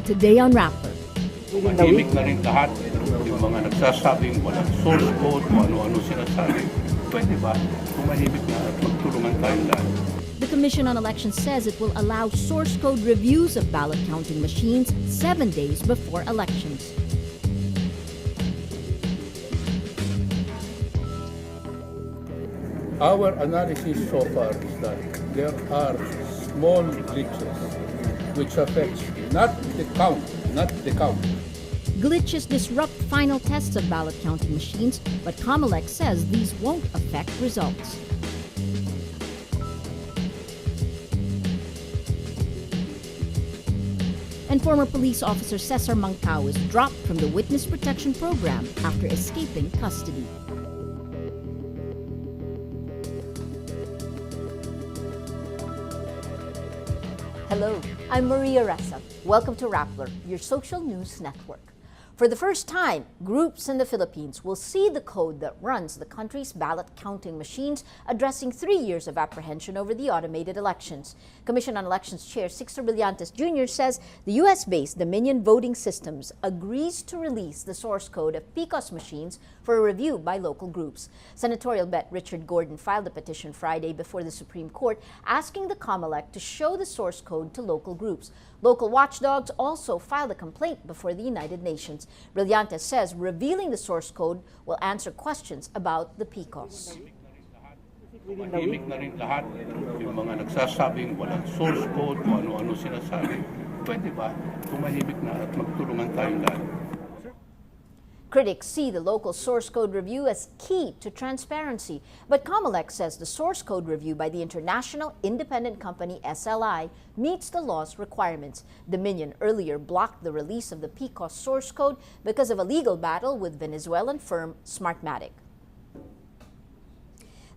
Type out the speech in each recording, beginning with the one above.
today on Rappler. Tumahimik na rin lahat yung mga nagsasabing walang source code, kung ano-ano sinasabi. Pwede ba? Tumahimik na at magtulungan tayong lahat. The Commission on Elections says it will allow source code reviews of ballot counting machines 7 days before elections. Our analysis so far is that there are small glitches which affects not the count. Glitches disrupt final tests of ballot counting machines, but COMELEC says these won't affect results. And former police officer Cesar Mancao is dropped from the Witness Protection Program after escaping custody. Hello, I'm Maria Ressa. Welcome to Rappler, your social news network. For the first time, groups in the Philippines will see the code that runs the country's ballot counting machines, addressing 3 years of apprehension over the automated elections. Commission on Elections Chair Sixto Brillantes Jr. says the U.S.-based Dominion Voting Systems agrees to release the source code of PCOS machines for a review by local groups. Senatorial Bet Richard Gordon filed a petition Friday before the Supreme Court asking the COMELEC to show the source code to local groups. Local watchdogs also filed a complaint before the United Nations. Brillantes says revealing the source code will answer questions about the PCOS. Tumahimik na rin lahat yung mga nagsasabing walang source code, kung ano-ano sinasabi. Pwede ba? Tumahimik na at magtulungan tayong lahat. Critics see the local source code review as key to transparency, but COMELEC says the source code review by the international independent company SLI meets the law's requirements. Dominion earlier blocked the release of the PCOS source code because of a legal battle with Venezuelan firm Smartmatic.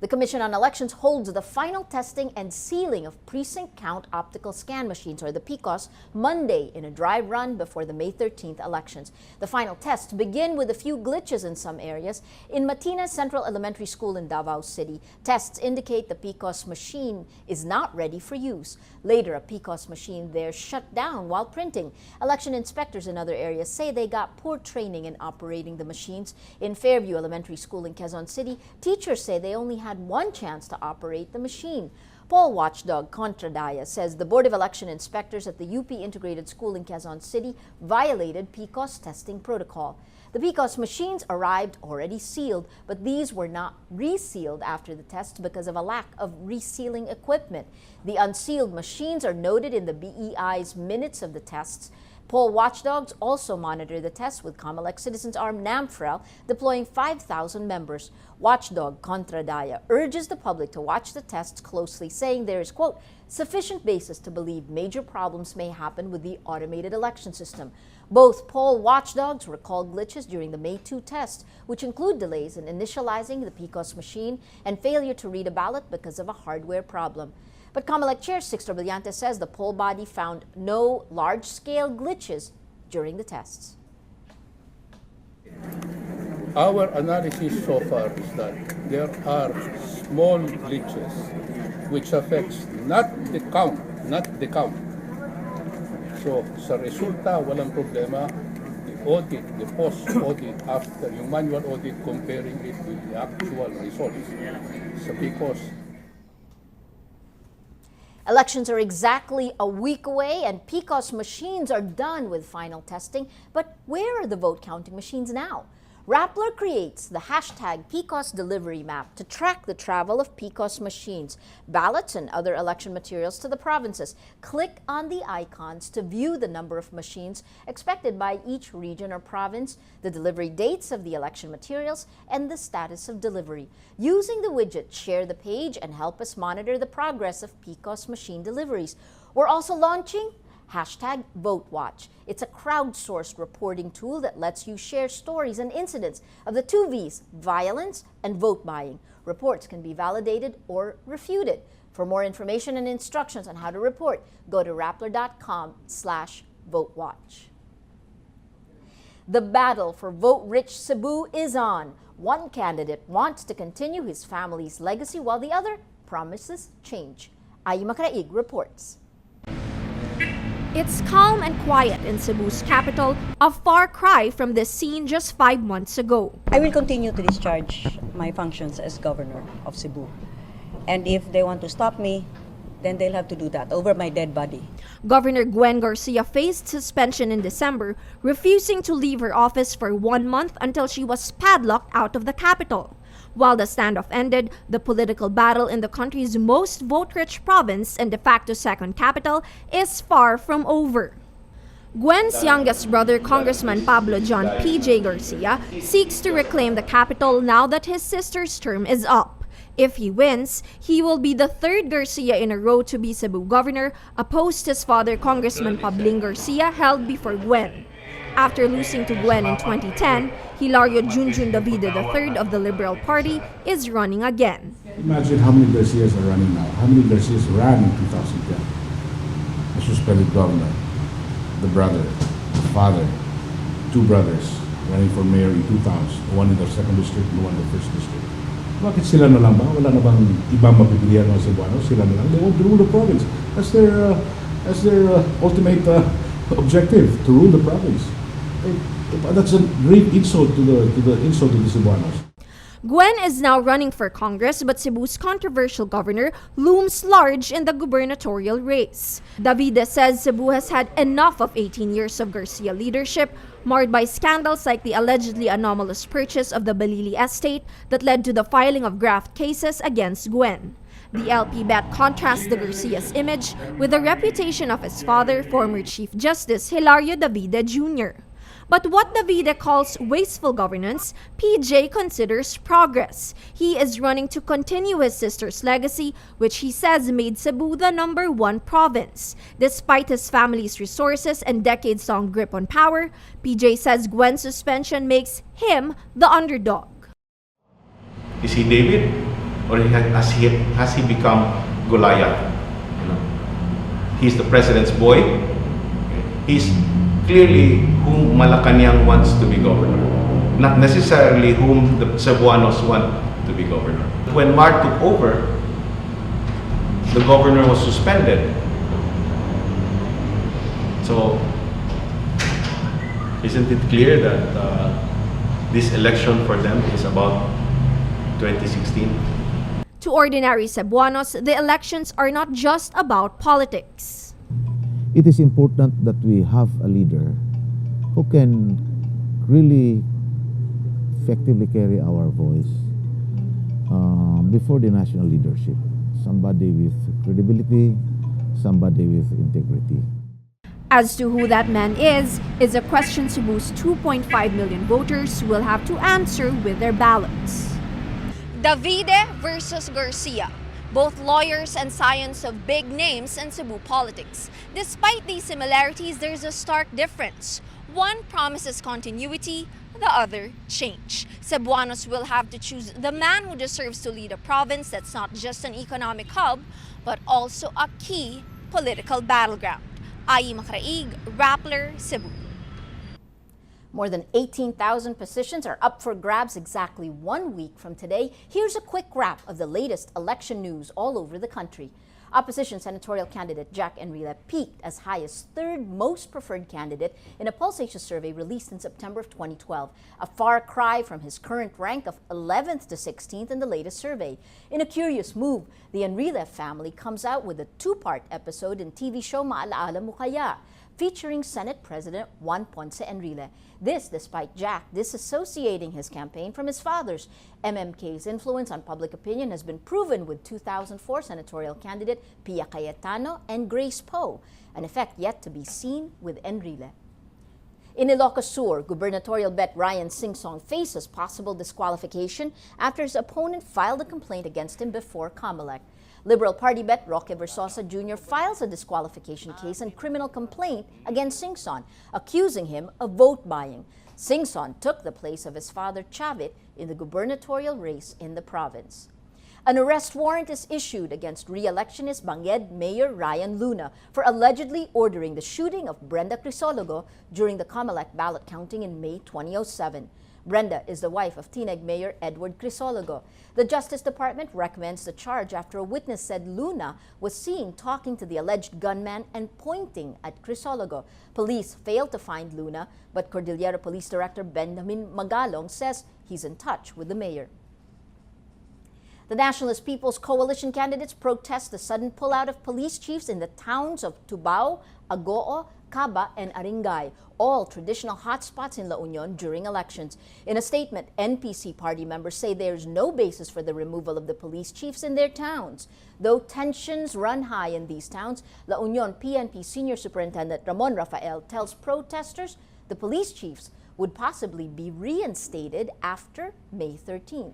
The Commission on Elections holds the final testing and sealing of precinct count optical scan machines, or the PCOS, Monday in a dry run before the May 13th elections. The final tests begin with a few glitches in some areas. In Matina Central Elementary School in Davao City, tests indicate the PCOS machine is not ready for use. Later, a PCOS machine there shut down while printing. Election inspectors in other areas say they got poor training in operating the machines. In Fairview Elementary School in Quezon City, teachers say they only had one chance to operate the machine. Poll watchdog Contradaya says the Board of Election Inspectors at the UP Integrated School in Quezon City violated PCOS testing protocol. The PCOS machines arrived already sealed, but these were not resealed after the test because of a lack of resealing equipment. The unsealed machines are noted in the BEI's minutes of the tests. Poll watchdogs also monitor the tests with COMELEC Citizens Arm NAMFREL deploying 5,000 members. Watchdog Contradaya urges the public to watch the tests closely, saying there is, quote, sufficient basis to believe major problems may happen with the automated election system. Both poll watchdogs recall glitches during the May 2 test, which include delays in initializing the PCOS machine and failure to read a ballot because of a hardware problem. But COMELEC Chair Sixto Brillantes says the poll body found no large-scale glitches during the tests. Our analysis so far is that there are small glitches which affects not the count. So sa resulta, walang problema. The audit, the post-audit after yung manual audit comparing it with the actual results sa PCOS. Elections are exactly a week away and PCOS machines are done with final testing. But where are the vote counting machines now? Rappler creates the hashtag PCOS delivery map to track the travel of PCOS machines, ballots, and other election materials to the provinces. Click on the icons to view the number of machines expected by each region or province, the delivery dates of the election materials, and the status of delivery. Using the widget, share the page and help us monitor the progress of PCOS machine deliveries. We're also launching hashtag VoteWatch. It's a crowdsourced reporting tool that lets you share stories and incidents of the 2 V's, violence and vote buying. Reports can be validated or refuted. For more information and instructions on how to report, go to rappler.com/VoteWatch. The battle for vote-rich Cebu is on. One candidate wants to continue his family's legacy while the other promises change. Ay Macraig reports. It's calm and quiet in Cebu's capital, a far cry from this scene just 5 months ago. I will continue to discharge my functions as governor of Cebu. And if they want to stop me, then they'll have to do that over my dead body. Governor Gwen Garcia faced suspension in December, refusing to leave her office for 1 month until she was padlocked out of the capital. While the standoff ended, the political battle in the country's most vote-rich province and de facto second capital is far from over. Gwen's youngest brother, Congressman Pablo John P.J. Garcia, seeks to reclaim the capital now that his sister's term is up. If he wins, he will be the third Garcia in a row to be Cebu governor, opposed his father, Congressman Pabling Garcia, held before Gwen. After losing to Gwen in 2010, Hilario Junjun Davide III of the Liberal Party is running again. Imagine how many Garcias are running now. How many Garcias ran in 2010? A suspended governor, the brother, the father, 2 brothers running for mayor in 2 towns, one in the 2nd district and one in the 1st district. Bakit sila na lang ba? Wala na bang ibang mapipilian ng Cebuano? Sila na lang. They want to rule the province. That's their ultimate objective, to rule the province. That's a great insult to the Cebuanos. Gwen is now running for Congress, but Cebu's controversial governor looms large in the gubernatorial race. Davide says Cebu has had enough of 18 years of Garcia leadership, marred by scandals like the allegedly anomalous purchase of the Balili estate that led to the filing of graft cases against Gwen. The LP bet contrasts the Garcia's image with the reputation of his father, former Chief Justice Hilario Davide Jr. But what Davide calls wasteful governance, PJ considers progress. He is running to continue his sister's legacy, which he says made Cebu the #1 province. Despite his family's resources and decades-long grip on power, PJ says Gwen's suspension makes him the underdog. Is he David, or has he become Goliath? He's the president's boy. He's clearly whom Malacanang wants to be governor, not necessarily whom the Cebuanos want to be governor. When Mar took over, the governor was suspended. So, isn't it clear that this election for them is about 2016? To ordinary Cebuanos, the elections are not just about politics. It is important that we have a leader who can really effectively carry our voice before the national leadership. Somebody with credibility, somebody with integrity. As to who that man is a question Cebu's 2.5 million voters will have to answer with their ballots. Davide versus Garcia. Both lawyers and scions of big names in Cebu politics. Despite these similarities, there's a stark difference. One promises continuity, the other change. Cebuanos will have to choose the man who deserves to lead a province that's not just an economic hub, but also a key political battleground. Ai Macraig, Rappler, Cebu. More than 18,000 positions are up for grabs exactly 1 week from today. Here's a quick wrap of the latest election news all over the country. Opposition senatorial candidate Jack Enrile peaked as high as 3rd most preferred candidate in a Pulsation survey released in September of 2012, a far cry from his current rank of 11th to 16th in the latest survey. In a curious move, the Enrile family comes out with a 2-part episode in TV show Maalaala Mo Kaya, featuring Senate President Juan Ponce Enrile. This despite Jack disassociating his campaign from his father's. MMK's influence on public opinion has been proven with 2004 senatorial candidate Pia Cayetano and Grace Poe, an effect yet to be seen with Enrile. In Ilocos Sur, gubernatorial bet Ryan Singsong faces possible disqualification after his opponent filed a complaint against him before COMELEC. Liberal Party bet Roque Versosa Jr. files a disqualification case and criminal complaint against Singson, accusing him of vote buying. Singson took the place of his father Chavit in the gubernatorial race in the province. An arrest warrant is issued against re-electionist Banged Mayor Ryan Luna for allegedly ordering the shooting of Brenda Crisologo during the COMELEC ballot counting in May 2007. Brenda is the wife of Tineg Mayor Edward Crisologo. The Justice Department recommends the charge after a witness said Luna was seen talking to the alleged gunman and pointing at Crisologo. Police failed to find Luna, but Cordillera Police Director Benjamin Magalong says he's in touch with the mayor. The Nationalist People's Coalition candidates protest the sudden pullout of police chiefs in the towns of Tubao, Agoo, Caba, and Aringay, all traditional hotspots in La Union during elections. In a statement, NPC party members say there's no basis for the removal of the police chiefs in their towns. Though tensions run high in these towns, La Union PNP Senior Superintendent Ramon Rafael tells protesters the police chiefs would possibly be reinstated after May 13th.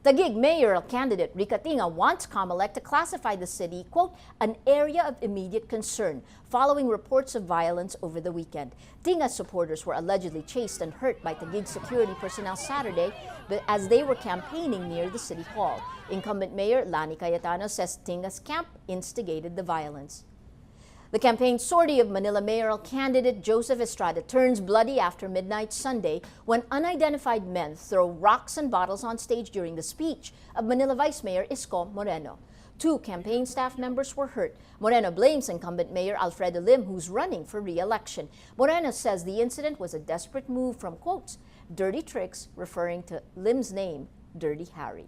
Taguig mayoral candidate Rica Tinga wants COMELEC to classify the city, quote, an area of immediate concern following reports of violence over the weekend. Tinga's supporters were allegedly chased and hurt by Taguig security personnel Saturday as they were campaigning near the city hall. Incumbent Mayor Lani Cayetano says Tinga's camp instigated the violence. The campaign sortie of Manila mayoral candidate Joseph Estrada turns bloody after midnight Sunday when unidentified men throw rocks and bottles on stage during the speech of Manila Vice Mayor Isko Moreno. 2 campaign staff members were hurt. Moreno blames incumbent Mayor Alfredo Lim, who's running for re-election. Moreno says the incident was a desperate move from, quotes, dirty tricks, referring to Lim's name, Dirty Harry.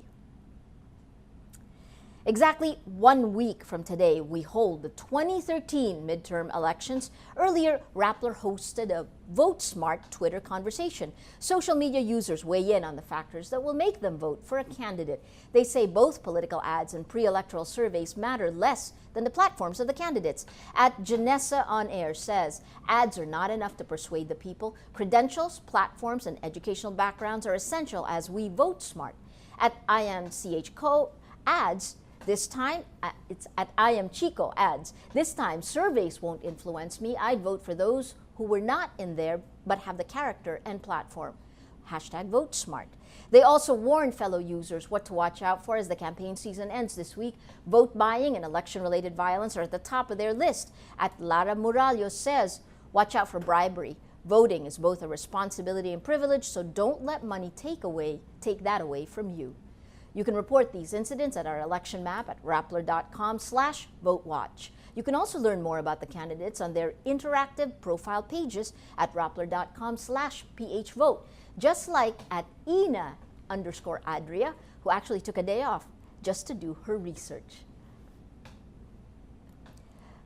Exactly 1 week from today, we hold the 2013 midterm elections. Earlier, Rappler hosted a Vote Smart Twitter conversation. Social media users weigh in on the factors that will make them vote for a candidate. They say both political ads and pre-electoral surveys matter less than the platforms of the candidates. At Janessa On Air says, ads are not enough to persuade the people. Credentials, platforms, and educational backgrounds are essential as we vote smart. At I Am CHCO ads, this time, it's at I Am Chico ads. This time, surveys won't influence me. I'd vote for those who were not in there but have the character and platform. Hashtag Vote Smart. They also warned fellow users what to watch out for as the campaign season ends this week. Vote buying and election-related violence are at the top of their list. At Lara Muralio says, watch out for bribery. Voting is both a responsibility and privilege, so don't let money take that away from you. You can report these incidents at our election map at rappler.com/votewatch. You can also learn more about the candidates on their interactive profile pages at rappler.com/phvote, just like at Ina_Adria, who actually took a day off just to do her research.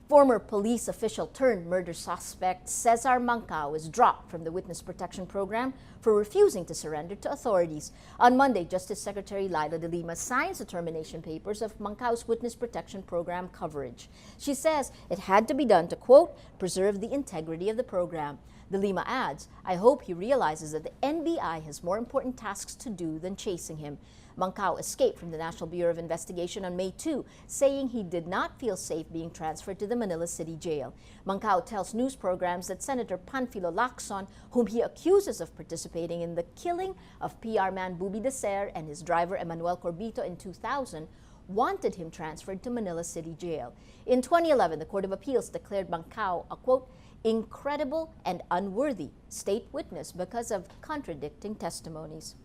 Former police official turned murder suspect Cesar Mancao was dropped from the Witness Protection Program for refusing to surrender to authorities. On Monday, Justice Secretary Laila de Lima signs the termination papers of Mancao's Witness Protection Program coverage. She says it had to be done to, quote, preserve the integrity of the program. De Lima adds, I hope he realizes that the NBI has more important tasks to do than chasing him. Mancao escaped from the National Bureau of Investigation on May 2, saying he did not feel safe being transferred to the Manila City Jail. Mancao tells news programs that Senator Panfilo Lacson, whom he accuses of participating in the killing of PR man Bubi de Ser and his driver Emmanuel Corbito in 2000, wanted him transferred to Manila City Jail. In 2011, the Court of Appeals declared Mancao a, quote, incredible and unworthy state witness because of contradicting testimonies.